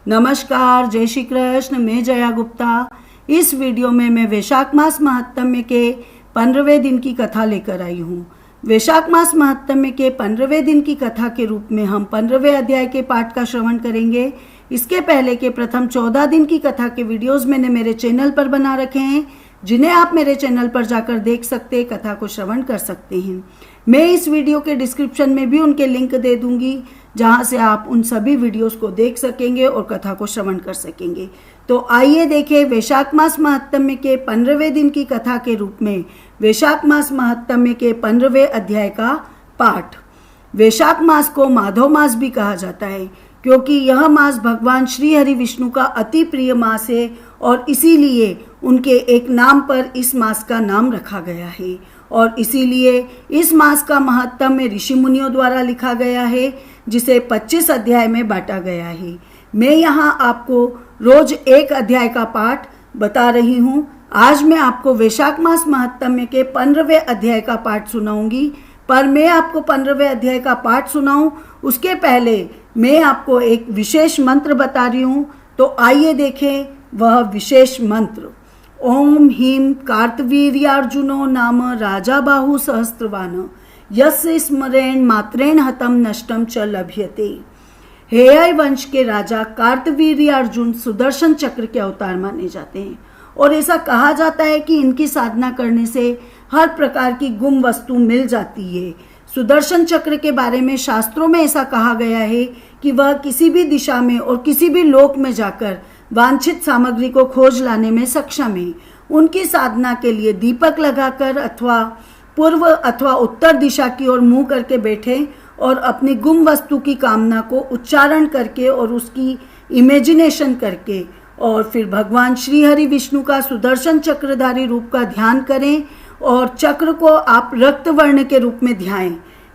नमस्कार, जय श्री कृष्ण। मैं जया गुप्ता। इस वीडियो में मैं वैशाख मास महात्म्य के 15वें दिन की कथा लेकर आई हूँ। वैशाख मास महात्म्य के 15वें दिन की कथा के रूप में हम 15वें अध्याय के पाठ का श्रवण करेंगे। इसके पहले के प्रथम 14 दिन की कथा के वीडियोस मैंने मेरे चैनल पर बना रखे हैं, जिन्हें आप मेरे चैनल पर जाकर देख सकते, कथा को श्रवण कर सकते हैं। मैं इस वीडियो के डिस्क्रिप्शन में भी उनके लिंक दे दूंगी, जहां से आप उन सभी वीडियोस को देख सकेंगे और कथा को श्रवण कर सकेंगे। तो आइए देखें वैशाख मास महात्म्य के 15वें दिन की कथा के रूप में वैशाख मास महात्म्य के 15वें अध्याय का पाठ। वैशाख मास को माधव मास भी कहा जाता है, क्योंकि यह मास भगवान श्री हरि विष्णु का अति प्रिय मास है और इसीलिए उनके एक नाम पर इस मास का नाम रखा गया है। और इसीलिए इस मास का महात्म्य ऋषि मुनियों द्वारा लिखा गया है, जिसे 25 अध्याय में बांटा गया है। मैं यहाँ आपको रोज एक अध्याय का पाठ बता रही हूँ। आज मैं आपको वैशाख मास महात्म्य के 15वें अध्याय का पाठ सुनाऊंगी। पर मैं आपको 15वें अध्याय का पाठ सुनाऊं उसके पहले मैं आपको एक विशेष मंत्र बता रही हूँ। तो आइए देखें वह विशेष मंत्र। ओम ह्रीं कार्तवीर्यार्जुनो नाम राजा बाहु सहस्त्रवान यस्य स्मरेण मात्रेण हतम नष्टम च लभ्यते। हेय वंश के राजा कार्तवीर्यार्जुन सुदर्शन चक्र के अवतार माने जाते हैं और ऐसा कहा जाता है कि इनकी साधना करने से हर प्रकार की गुम वस्तु मिल जाती है। सुदर्शन चक्र के बारे में शास्त्रों में ऐसा कहा गया है कि वह किसी भी दिशा में और किसी भी लोक में जाकर वांछित सामग्री को खोज लाने में सक्षम है। उनकी साधना के लिए दीपक लगाकर अथवा पूर्व अथवा उत्तर दिशा की ओर मुंह करके बैठे और अपनी गुम वस्तु की कामना को उच्चारण करके और उसकी इमेजिनेशन करके और फिर भगवान श्री हरि विष्णु का सुदर्शन चक्रधारी रूप का ध्यान करें और चक्र को आप रक्त वर्ण के रूप में ध्याएं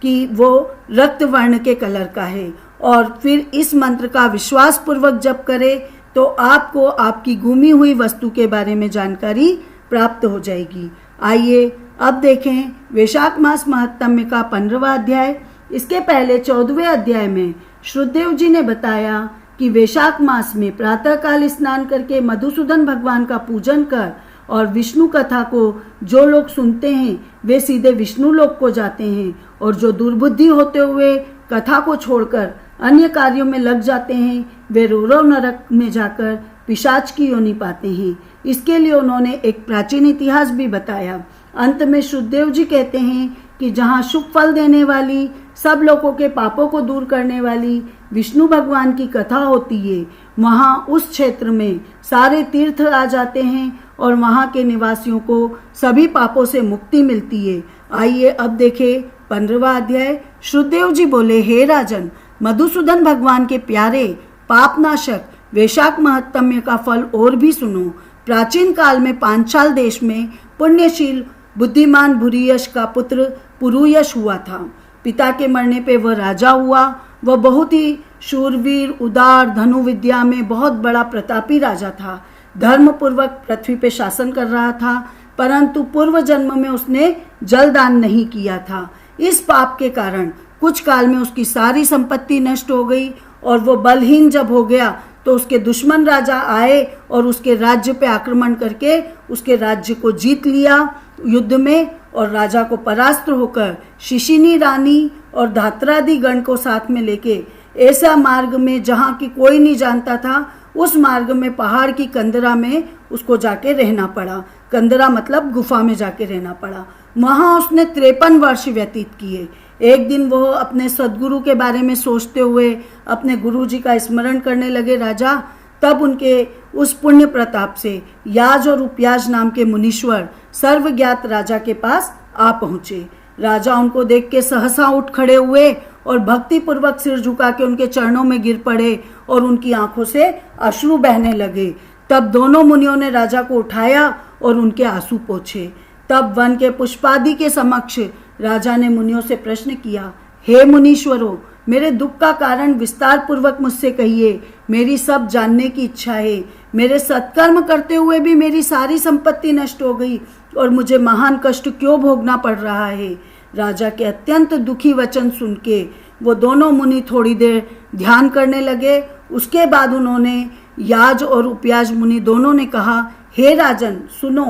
कि वो रक्त वर्ण के कलर का है। और फिर इस मंत्र का विश्वास पूर्वक जप करें तो आपको आपकी गुमी हुई वस्तु के बारे में जानकारी प्राप्त हो जाएगी। आइए अब देखें वैशाख मास महात्म्य का 15वां अध्याय। इसके पहले 14वें अध्याय में श्रुतदेव जी ने बताया कि वैशाख मास में प्रातःकाल स्नान करके मधुसूदन भगवान का पूजन कर और विष्णु कथा को जो लोग सुनते हैं वे सीधे विष्णु लोक को जाते हैं, और जो दुर्बुद्धि होते हुए कथा को छोड़कर अन्य कार्यों में लग जाते हैं वे रौरव नरक में जाकर पिशाच की योनि पाते हैं। इसके लिए उन्होंने एक प्राचीन इतिहास भी बताया। अंत में श्रुतदेव जी कहते हैं कि जहाँ शुभ फल देने वाली, सब लोगों के पापों को दूर करने वाली विष्णु भगवान की कथा होती है, वहाँ उस क्षेत्र में सारे तीर्थ आ जाते हैं और वहाँ के निवासियों को सभी पापों से मुक्ति मिलती है। आइए अब देखें 15वां अध्याय। श्रुतदेव जी बोले, हे राजन, मधुसूदन भगवान के प्यारे पापनाशक वैशाख महात्म्य का फल और भी सुनो। प्राचीन काल में पांचाल देश में पुण्यशील बुद्धिमान भूरियश का पुत्र पुरुयश हुआ था। पिता के मरने पे वह राजा हुआ। वह बहुत ही शूरवीर, उदार, धनुविद्या में बहुत बड़ा प्रतापी राजा था। धर्मपूर्वक पृथ्वी पे शासन कर रहा था, परंतु पूर्व जन्म में उसने जलदान नहीं किया था। इस पाप के कारण कुछ काल में उसकी सारी संपत्ति नष्ट हो गई और वो बलहीन जब हो गया तो उसके दुश्मन राजा आए और उसके राज्य पे आक्रमण करके उसके राज्य को जीत लिया युद्ध में, और राजा को परास्त होकर शिशिनी रानी और धात्रादि गण को साथ में लेके ऐसा मार्ग में जहाँ की कोई नहीं जानता था, उस मार्ग में पहाड़ की कंदरा में उसको जाके रहना पड़ा। कंदरा मतलब गुफा में जाके रहना पड़ा। वहाँ उसने 53 वर्ष व्यतीत किए। एक दिन वो अपने सदगुरु के बारे में सोचते हुए अपने गुरु जी का स्मरण करने लगे राजा। तब उनके उस पुण्य प्रताप से याज और उपयाज नाम के मुनीश्वर सर्वज्ञात राजा के पास आ पहुँचे। राजा उनको देख के सहसा उठ खड़े हुए और भक्ति पूर्वक सिर झुका के उनके चरणों में गिर पड़े और उनकी आंखों से अश्रु बहने लगे। तब दोनों मुनियों ने राजा को उठाया और उनके आंसू पोंछे। तब वन के पुष्पादि के समक्ष राजा ने मुनियों से प्रश्न किया, हे मुनीश्वरों, मेरे दुख का कारण विस्तार पूर्वक मुझसे कहिए। मेरी सब जानने की इच्छा है। मेरे सत्कर्म करते हुए भी मेरी सारी संपत्ति नष्ट हो गई और मुझे महान कष्ट क्यों भोगना पड़ रहा है। राजा के अत्यंत दुखी वचन सुन के वो दोनों मुनि थोड़ी देर ध्यान करने लगे। उसके बाद उन्होंने याज और उपयाज मुनि दोनों ने कहा, हे राजन सुनो,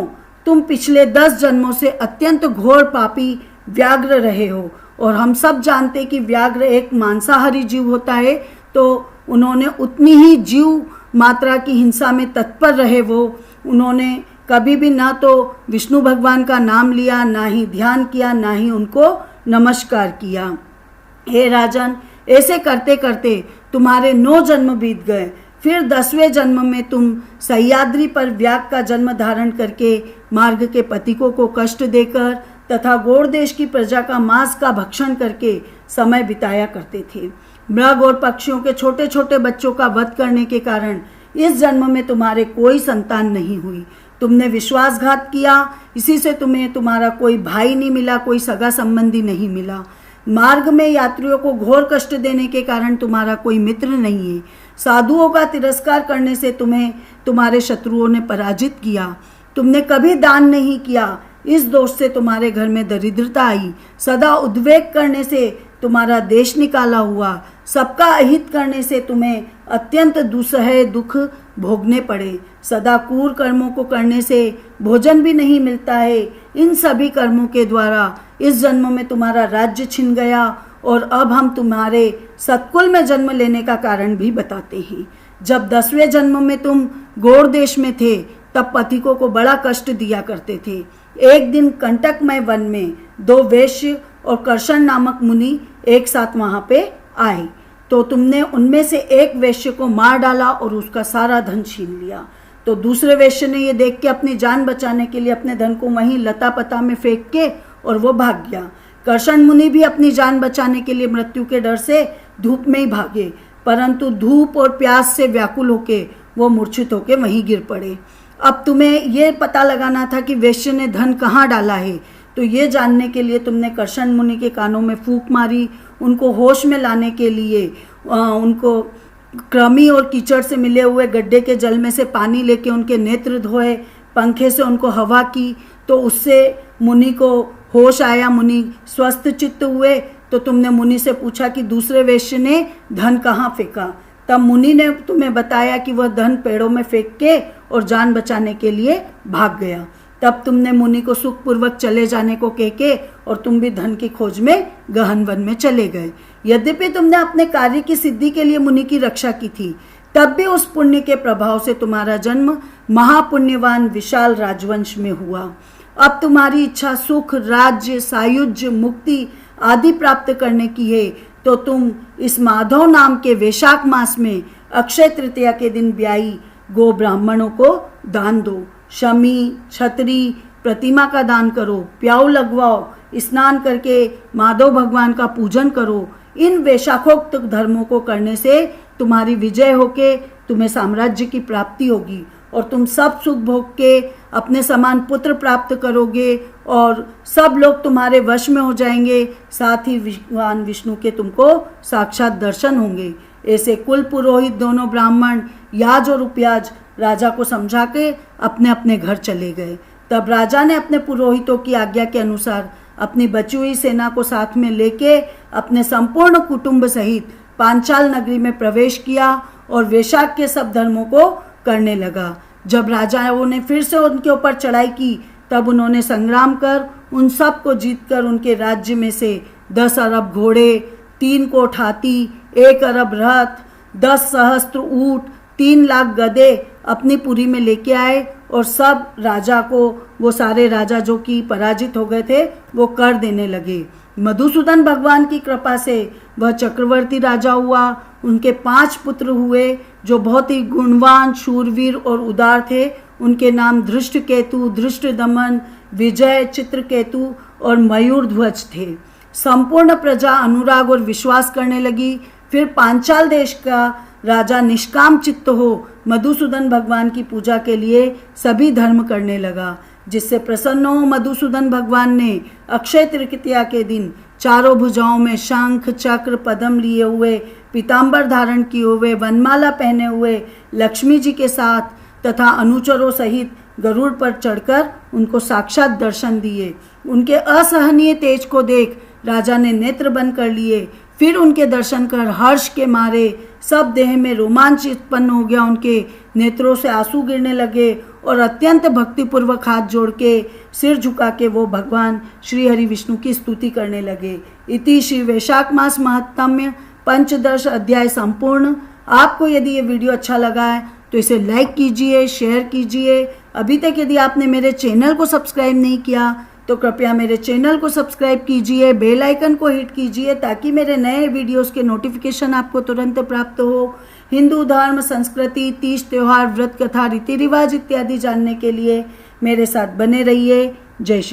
तुम पिछले 10 जन्मों से अत्यंत घोर पापी व्याघ्र रहे हो और हम सब जानते कि व्याघ्र एक मांसाहारी जीव होता है, तो उन्होंने उतनी ही जीव मात्रा की हिंसा में तत्पर रहे। उन्होंने कभी भी ना तो विष्णु भगवान का नाम लिया, ना ही ध्यान किया, ना ही उनको नमस्कार किया। हे राजन, ऐसे करते करते तुम्हारे 9 जन्म बीत गए। फिर 10वें जन्म में तुम सह्याद्री पर व्याघ्र का जन्म धारण करके मार्ग के पथिकों को कष्ट देकर तथा गौड़ देश की प्रजा का मांस का भक्षण करके समय बिताया करते थे। मृग और पक्षियों के छोटे छोटे बच्चों का वध करने के कारण इस जन्म में तुम्हारे कोई संतान नहीं हुई। तुमने विश्वासघात किया, इसी से तुम्हें तुम्हारा कोई भाई नहीं मिला, कोई सगा संबंधी नहीं मिला। मार्ग में यात्रियों को घोर कष्ट देने के कारण तुम्हारा कोई मित्र नहीं है। साधुओं का तिरस्कार करने से तुम्हें तुम्हारे शत्रुओं ने पराजित किया। तुमने कभी दान नहीं किया, इस दोष से तुम्हारे घर में दरिद्रता आई। सदा उद्वेग करने से तुम्हारा देश निकाला हुआ। सबका अहित करने से तुम्हें अत्यंत दुस्सह दुख भोगने पड़े। सदा क्रूर कर्मों को करने से भोजन भी नहीं मिलता है। इन सभी कर्मों के द्वारा इस जन्म में तुम्हारा राज्य छिन गया और अब हम तुम्हारे सत्कुल में जन्म लेने का कारण भी बताते हैं। जब 10वें जन्म में तुम गौड़ देश में थे, तब पथिकों को बड़ा कष्ट दिया करते थे। एक दिन कंटकमय वन में 2 वैश्य और कर्षण नामक मुनि एक साथ वहां पे आए, तो तुमने उनमें से एक वैश्य को मार डाला और उसका सारा धन छीन लिया। तो दूसरे वैश्य ने ये देख के अपनी जान बचाने के लिए अपने धन को वहीं लता पता में फेंक के और वो भाग गया। कर्षण मुनि भी अपनी जान बचाने के लिए मृत्यु के डर से धूप में ही भागे, परंतु धूप और प्यास से व्याकुल होके वो मूर्छित होके वहीं गिर पड़े। अब तुम्हें ये पता लगाना था कि वैश्य ने धन कहाँ डाला है, तो ये जानने के लिए तुमने कर्षण मुनि के कानों में फूंक मारी। उनको होश में लाने के लिए उनको कृमि और कीचड़ से मिले हुए गड्ढे के जल में से पानी लेके उनके नेत्र धोए, पंखे से उनको हवा की, तो उससे मुनि को होश आया, मुनि स्वस्थ चित्त हुए। तो तुमने मुनि से पूछा कि दूसरे वैश्य ने धन कहाँ फेंका। तब मुनि ने तुम्हें बताया कि वह धन पेड़ों में फेंक के और जान बचाने के लिए भाग गया। तब तुमने मुनि को सुखपूर्वक चले जाने को कह के और तुम भी धन की खोज में गहन वन में चले गए। यद्यपि तुमने अपने कार्य की सिद्धि के लिए मुनि की रक्षा की थी, तब भी उस पुण्य के प्रभाव से तुम्हारा जन्म महापुण्यवान विशाल राजवंश में हुआ। अब तुम्हारी इच्छा सुख, राज्य, सायुज्य, मुक्ति आदि प्राप्त करने की है, तो तुम इस माधव नाम के वैशाख मास में अक्षय तृतीया के दिन ब्याई गो ब्राह्मणों को दान दो। शमी, छतरी, प्रतिमा का दान करो, प्याऊ लगवाओ, स्नान करके माधव भगवान का पूजन करो। इन वैशाखोक्त धर्मों को करने से तुम्हारी विजय होके तुम्हें साम्राज्य की प्राप्ति होगी और तुम सब सुख भोग के अपने समान पुत्र प्राप्त करोगे और सब लोग तुम्हारे वश में हो जाएंगे। साथ ही भगवान विष्णु के तुमको साक्षात दर्शन होंगे। ऐसे कुल पुरोहित दोनों ब्राह्मण याज और उपयाज राजा को समझा के अपने अपने घर चले गए। तब राजा ने अपने पुरोहितों की आज्ञा के अनुसार अपनी बची हुई सेना को साथ में लेके अपने संपूर्ण कुटुंब सहित पांचाल नगरी में प्रवेश किया और वैशाख के सब धर्मों को करने लगा। जब राजाओं ने फिर से उनके ऊपर चढ़ाई की, तब उन्होंने संग्राम कर उन सब को जीतकर उनके राज्य में से 10 अरब घोड़े, 3 कोट हाथी, 1 अरब रथ, 10 सहस्त्र ऊंट, 3 लाख गधे अपनी पुरी में लेके आए और सब राजा को, वो सारे राजा जो कि पराजित हो गए थे, वो कर देने लगे। मधुसूदन भगवान की कृपा से वह चक्रवर्ती राजा हुआ। उनके 5 पुत्र हुए जो बहुत ही गुणवान, शूरवीर और उदार थे। उनके नाम धृष्टकेतु, धृष्टदमन, विजय, चित्रकेतु और मयूरध्वज थे। संपूर्ण प्रजा अनुराग और विश्वास करने लगी। फिर पांचाल देश का राजा निष्काम चित्त हो मधुसूदन भगवान की पूजा के लिए सभी धर्म करने लगा, जिससे प्रसन्न हो मधुसूदन भगवान ने अक्षय तृतीया के दिन चारों भुजाओं में शंख, चक्र, पद्म लिए हुए, पीताम्बर धारण किए हुए, वनमाला पहने हुए लक्ष्मी जी के साथ तथा अनुचरों सहित गरुड़ पर चढ़कर उनको साक्षात दर्शन दिए। उनके असहनीय तेज को देख राजा ने नेत्र बंद कर लिए। फिर उनके दर्शन कर हर्ष के मारे सब देह में रोमांच उत्पन्न हो गया। उनके नेत्रों से आंसू गिरने लगे और अत्यंत भक्तिपूर्वक हाथ जोड़ के सिर झुका के वो भगवान श्री हरि विष्णु की स्तुति करने लगे। इति श्री वैशाख मास महात्म्य पंचदश अध्याय संपूर्ण। आपको यदि ये वीडियो अच्छा लगा है तो इसे लाइक कीजिए, शेयर कीजिए। अभी तक यदि आपने मेरे चैनल को सब्सक्राइब नहीं किया तो कृपया मेरे चैनल को सब्सक्राइब कीजिए, बेल आइकन को हिट कीजिए ताकि मेरे नए वीडियोस के नोटिफिकेशन आपको तुरंत प्राप्त हो। हिंदू धर्म, संस्कृति, तीज त्योहार, व्रत कथा, रीति रिवाज इत्यादि जानने के लिए मेरे साथ बने रहिए। जय श्री